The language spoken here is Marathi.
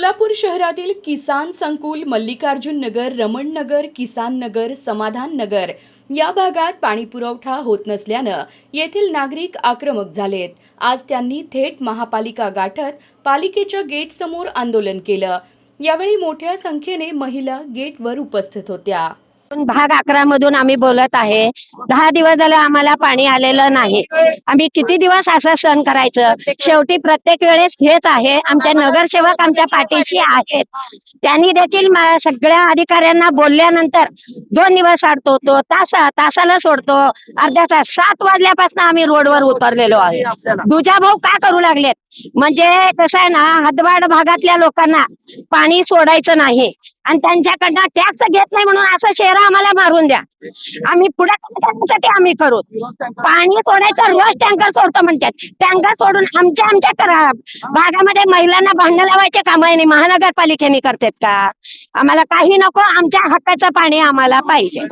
सोलापूर शहरातील किसान संकुल, मल्लिकार्जुन नगर, रमण नगर, किसान नगर, समाधान नगर या भागात पाणी पुरवठा होत नसल्यानं येथील नागरिक आक्रमक झालेत। आज त्यांनी थेट महापालिका गाठत पालिकेच्या गेट समोर आंदोलन केलं। यावेळी मोठ्या संख्येने महिला गेटवर उपस्थित होत्या। भाग 11 मधून आम्ही बोलत आहे। 10 दिवस झाले आम्हाला पाणी आलेलं नाही। आम्ही किती दिवस असं सहन करायचं? शेवटी प्रत्येक वेळेस हेच आहे। आमचे नगरसेवक आमच्या पाठीशी आहेत। त्यांनी देखील सगळ्या अधिकाऱ्यांना बोलल्यानंतर 2 दिवस अडतो तो तासाला सोडतो, अर्ध्या तास 7 वाजल्यापासून आम्ही रोडवर उतरलेलो आहे। दुजाभाऊ का करू लागलेत? म्हणजे कसं आहे ना, हदवाड भागातल्या लोकांना पाणी सोडायचं नाही आणि त्यांच्याकडनं टॅक्स घेत नाही म्हणून असं शहर आम्हाला मारून द्या। आम्ही पुढे करण्यासाठी आम्ही करू। पाणी सोडायचं रोज टँकर सोडतो म्हणतात। टँकर सोडून आमच्या भागामध्ये महिलांना भांडण लावायचे काम आहे महानगरपालिकेने करतात का? आम्हाला काही नको, आमच्या हक्काचं पाणी आम्हाला पाहिजे।